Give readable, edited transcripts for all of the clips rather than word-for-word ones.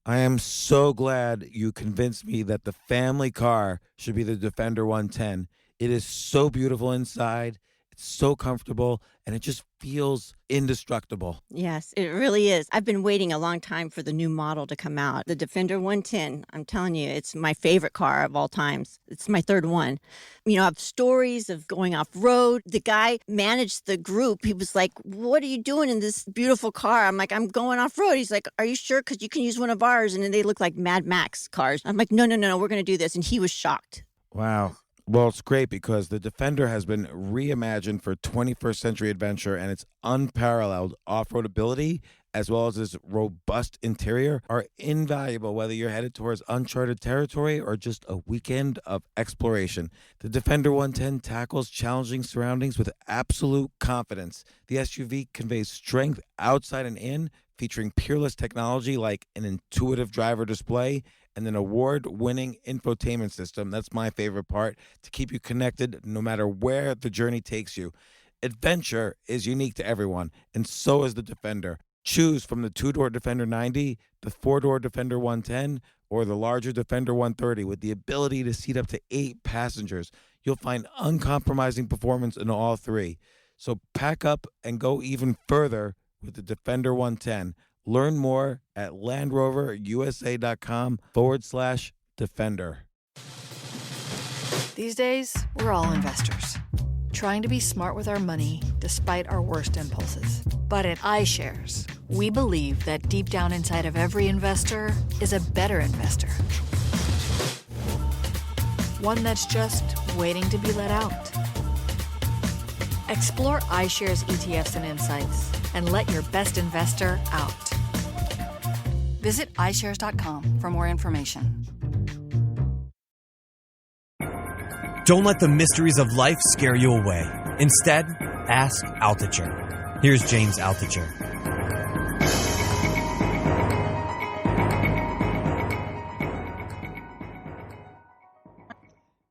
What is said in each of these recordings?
I am so glad you convinced me that the family car should be the Defender 110. It is so beautiful inside, it's so comfortable, and it just feels indestructible. Yes, it really is. I've been waiting a long time for the new model to come out. The Defender 110, I'm telling you, it's my favorite car of all times. It's my third one. You know, I have stories of going off road. The guy managed the group. He was like, "What are you doing in this beautiful car?" I'm like, "I'm going off road." He's like, "Are you sure? Because you can use one of ours." And then they look like Mad Max cars. I'm like, "No, no, no, no, we're going to do this." And he was shocked. Wow. Well, it's great because the Defender has been reimagined for 21st century adventure, and its unparalleled off-road ability as well as its robust interior are invaluable whether you're headed towards uncharted territory or just a weekend of exploration. The Defender 110 tackles challenging surroundings with absolute confidence. The SUV conveys strength outside and in, featuring peerless technology like an intuitive driver display and an award-winning infotainment system. That's my favorite part, to keep you connected no matter where the journey takes you. Adventure is unique to everyone, and so is the Defender. Choose from the two-door Defender 90, the four-door Defender 110, or the larger Defender 130 with the ability to seat up to 8 passengers. You'll find uncompromising performance in all three. So pack up and go even further with the Defender 110. Learn more at LandRoverUSA.com/Defender. These days, we're all investors, trying to be smart with our money despite our worst impulses. But at iShares, we believe that deep down inside of every investor is a better investor. One that's just waiting to be let out. Explore iShares ETFs and insights and let your best investor out. Visit iShares.com for more information. Don't let the mysteries of life scare you away. Instead, ask Altucher. Here's James Altucher.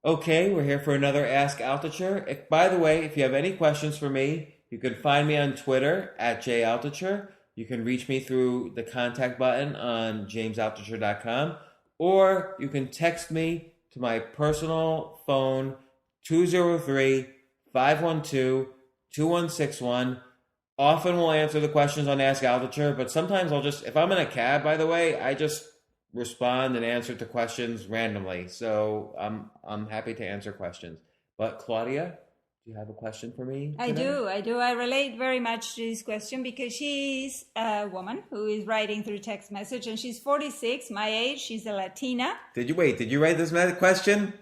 Okay, we're here for another Ask Altucher. By the way, if you have any questions for me, you can find me on Twitter at @JAltucher. You can reach me through the contact button on jamesaltucher.com, or you can text me to my personal phone, 203-512-2161. Often we'll answer the questions on Ask Altucher, but sometimes I'll just, if I'm in a cab, by the way, I just respond and answer to questions randomly. So I'm happy to answer questions. But Claudia, do you have a question for me today? I do. I relate very much to this question because she's a woman who is writing through text message, and she's 46, my age. She's a Latina. Did you write this question?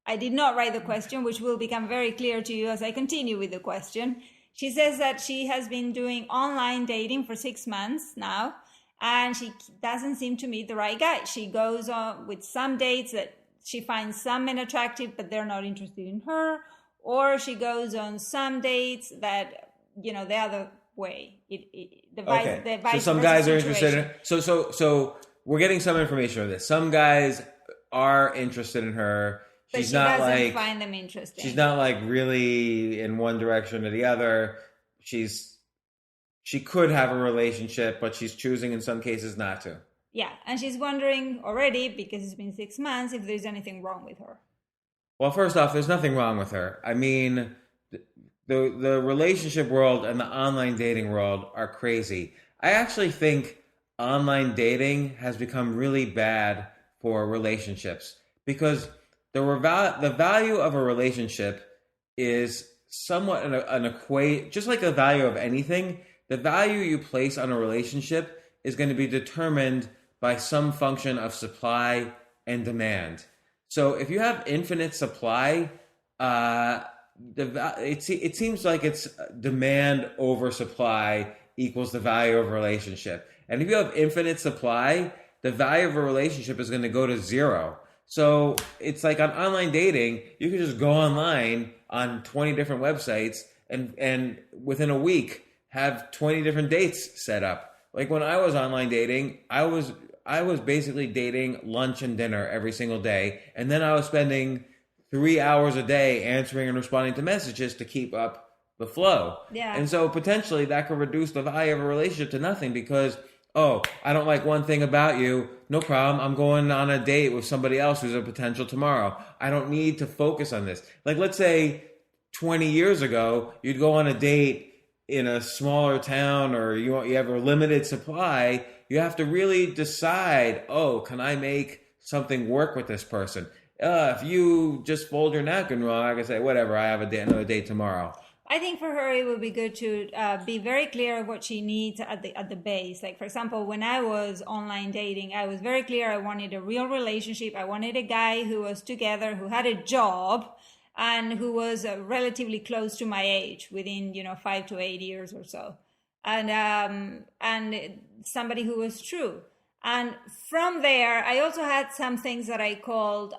I did not write the question, which will become very clear to you as I continue with the question. She says that she has been doing online dating for 6 months now, and she doesn't seem to meet the right guy. She goes on with some dates that she finds some men attractive, but they're not interested in her. Or she goes on some dates that, the other way. So some guys are interested in. So we're getting some information on this. Some guys are interested in her. But she doesn't find them interesting. She's not like really in one direction or the other. She could have a relationship, but she's choosing in some cases not to. Yeah, and she's wondering already, because it's been 6 months, if there's anything wrong with her. Well, first off, there's nothing wrong with her. I mean, the relationship world and the online dating world are crazy. I actually think online dating has become really bad for relationships because the value of a relationship is somewhat just like the value of anything. The value you place on a relationship is going to be determined by some function of supply and demand. So if you have infinite supply, it seems like it's demand over supply equals the value of a relationship. And if you have infinite supply, the value of a relationship is going to go to zero. So it's like on online dating, you can just go online on 20 different websites and within a week have 20 different dates set up. Like when I was online dating, I was basically dating lunch and dinner every single day. And then I was spending 3 hours a day answering and responding to messages to keep up the flow. Yeah. And so potentially that could reduce the value of a relationship to nothing because, oh, I don't like one thing about you, no problem. I'm going on a date with somebody else who's a potential tomorrow. I don't need to focus on this. Like, let's say 20 years ago, you'd go on a date in a smaller town, or you have a limited supply. You have to really decide, oh, can I make something work with this person? If you just fold your napkin wrong, I can say, whatever, I have another date tomorrow. I think for her it would be good to be very clear of what she needs at the base. Like, for example, when I was online dating, I was very clear I wanted a real relationship. I wanted a guy who was together, who had a job, and who was relatively close to my age, within 5 to 8 years or so, and somebody who was true. And from there, I also had some things that I called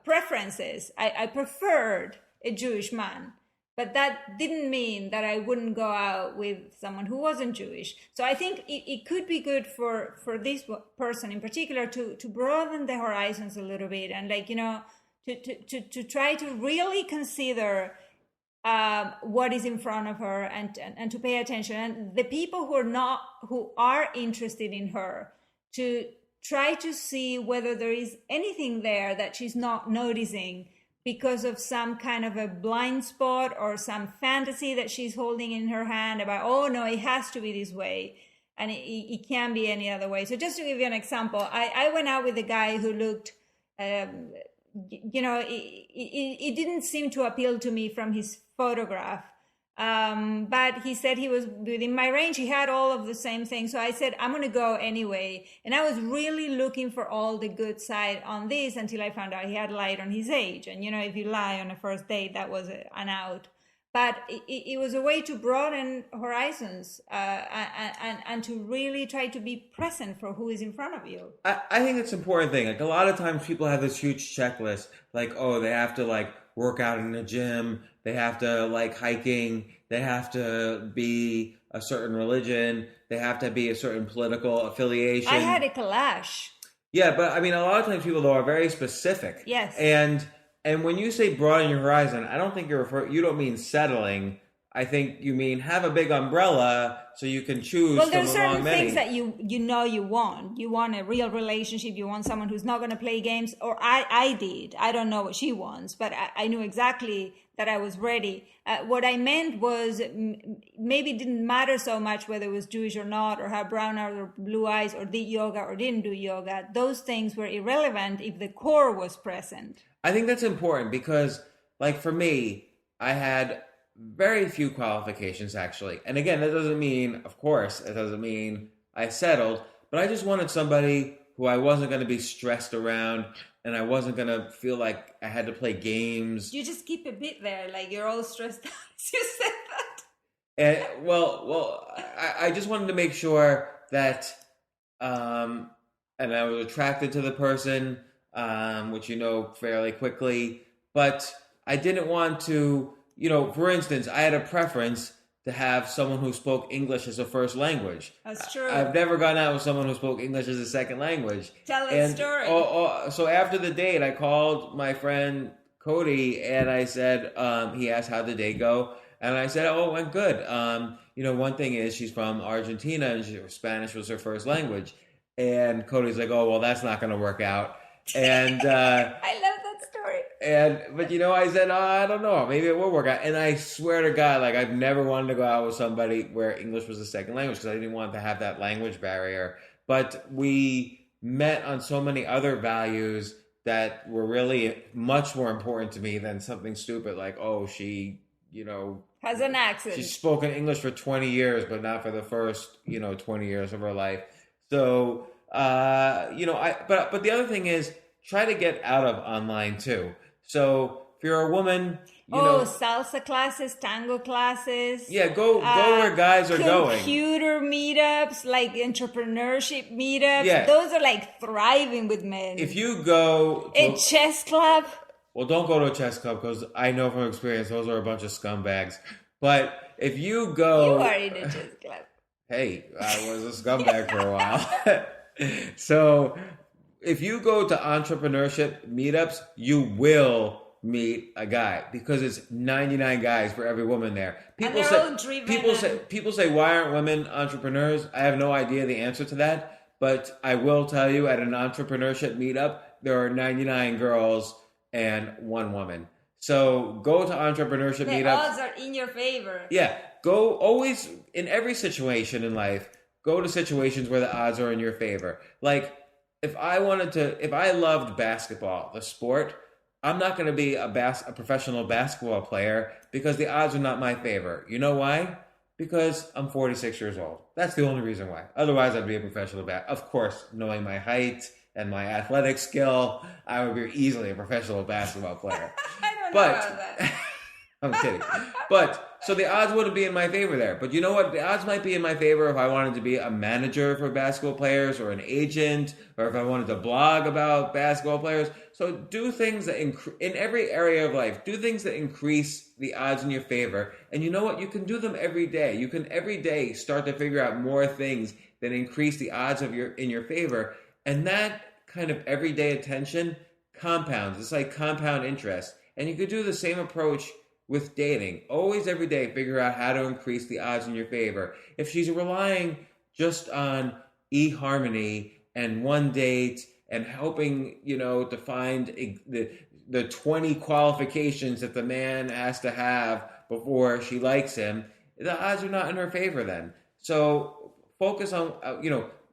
preferences. I preferred a Jewish man. But that didn't mean that I wouldn't go out with someone who wasn't Jewish. So I think it could be good for this person in particular to broaden the horizons a little bit, and to try to really consider what is in front of her, and to pay attention. And the people who are interested in her, to try to see whether there is anything there that she's not noticing, because of some kind of a blind spot or some fantasy that she's holding in her hand about, oh no, it has to be this way, and it can't be any other way. So just to give you an example, I went out with a guy who looked, it didn't seem to appeal to me from his photograph. But he said he was within my range. He had all of the same things. So I said, I'm going to go anyway. And I was really looking for all the good side on this until I found out he had lied on his age. And, if you lie on a first date, that was an out. But it was a way to broaden horizons and to really try to be present for who is in front of you. I think it's an important thing. Like, a lot of times people have this huge checklist, like, oh, they have to work out in the gym, they have to like hiking, they have to be a certain religion, they have to be a certain political affiliation. I had a collage. Yeah, but I mean, a lot of times people though are very specific. Yes. And when you say broaden your horizon, I don't think you don't mean settling. I think you mean have a big umbrella so you can choose. Well, there's from among certain many things that you want. You want a real relationship. You want someone who's not going to play games. Or I did. I don't know what she wants, but I knew exactly that I was ready. What I meant was maybe it didn't matter so much whether it was Jewish or not, or had brown or blue eyes, or did yoga or didn't do yoga. Those things were irrelevant if the core was present. I think that's important because, like, for me, I had very few qualifications, actually. And again, that doesn't mean, of course, it doesn't mean I settled, but I just wanted somebody who I wasn't going to be stressed around, and I wasn't going to feel like I had to play games. You just keep a bit there, like you're all stressed out as you said that. And, well, I just wanted to make sure that, and I was attracted to the person, which fairly quickly, but I didn't want to, for instance, I had a preference to have someone who spoke English as a first language. That's true. I've never gone out with someone who spoke English as a second language. Tell the story. So after the date, I called my friend Cody and I said, he asked how the date go. And I said, oh, it went good. One thing is she's from Argentina and Spanish was her first language. And Cody's like, oh, well, that's not going to work out. And I love that story. But I said, I don't know, maybe it will work out. And I swear to God, like, I've never wanted to go out with somebody where English was a second language because I didn't want to have that language barrier. But we met on so many other values that were really much more important to me than something stupid like, oh, she, has an accent. She's spoken English for 20 years, but not for the first, 20 years of her life. So, but the other thing is, try to get out of online too. So if you're a woman, salsa classes, tango classes. Yeah, go where guys are going. Computer meetups, like entrepreneurship meetups. Yeah. Those are like thriving with men. If you go to a chess club. Well, don't go to a chess club because I know from experience those are a bunch of scumbags. But if you go, you are in a chess club. Hey, I was a scumbag for a while. So if you go to entrepreneurship meetups, you will meet a guy because it's 99 guys for every woman there. People say, why aren't women entrepreneurs? I have no idea the answer to that. But I will tell you, at an entrepreneurship meetup, there are 99 girls and 1 woman. So go to entrepreneurship The meetups. odds are in your favor. Yeah, go always in every situation in life. Go to situations where the odds are in your favor. Like if I loved basketball, the sport, I'm not going to be a professional basketball player because the odds are not my favor. You know why? Because I'm 46 years old. That's the only reason why. Otherwise, I'd be a professional Of course, knowing my height and my athletic skill, I would be easily a professional basketball player. I don't know about that. I'm kidding. But so the odds wouldn't be in my favor there. But you know what? The odds might be in my favor if I wanted to be a manager for basketball players or an agent, or if I wanted to blog about basketball players. So do things that in every area of life, do things that increase the odds in your favor. And you know what? You can do them every day. You can every day start to figure out more things that increase the odds in your favor. And that kind of everyday attention compounds. It's like compound interest. And you could do the same approach with dating. Always every day figure out how to increase the odds in your favor. If she's relying just on eHarmony and one date and hoping, to find the 20 qualifications that the man has to have before she likes him, the odds are not in her favor then. So focus on,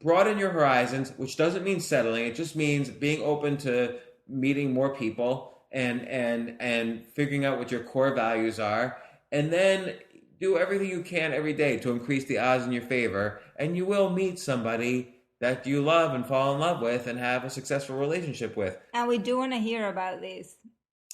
broaden your horizons, which doesn't mean settling. It just means being open to meeting more people and figuring out what your core values are, and then do everything you can every day to increase the odds in your favor, and you will meet somebody that you love and fall in love with and have a successful relationship with. And we do want to hear about this.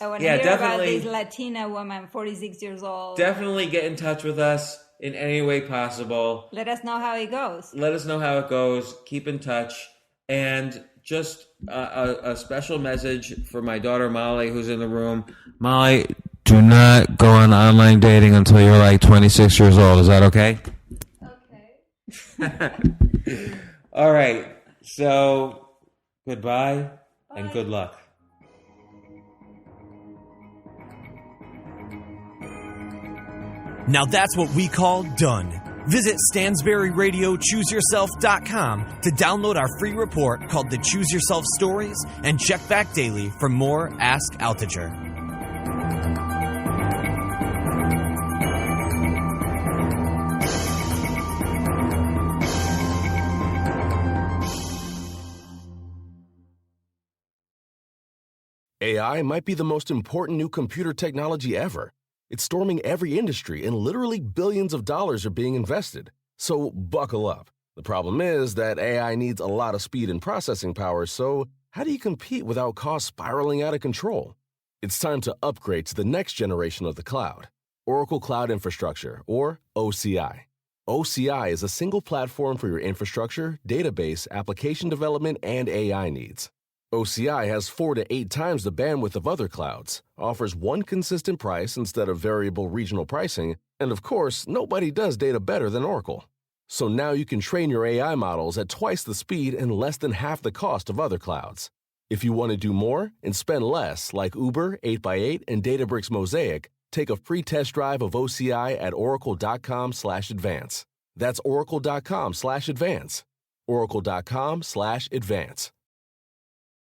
I want to hear about this Latina woman, 46 years old. Definitely get in touch with us in any way possible. Let us know how it goes. Let us know how it goes. Keep in touch. And just a special message for my daughter Molly, who's in the room. Molly, do not go on online dating until you're like 26 years old. Is that okay? Okay. All right. So, goodbye and good luck. Now that's what we call done. Visit StansberryRadioChooseYourself.com to download our free report called The Choose Yourself Stories and check back daily for more Ask Altucher. AI might be the most important new computer technology ever. It's storming every industry, and literally billions of dollars are being invested. So buckle up. The problem is that AI needs a lot of speed and processing power, so how do you compete without costs spiraling out of control? It's time to upgrade to the next generation of the cloud, Oracle Cloud Infrastructure, or OCI. OCI is a single platform for your infrastructure, database, application development, and AI needs. OCI has 4 to 8 times the bandwidth of other clouds, offers one consistent price instead of variable regional pricing, and of course, nobody does data better than Oracle. So now you can train your AI models at twice the speed and less than half the cost of other clouds. If you want to do more and spend less, like Uber, 8x8, and Databricks Mosaic, take a free test drive of OCI at oracle.com/advance. That's oracle.com/advance. oracle.com/advance.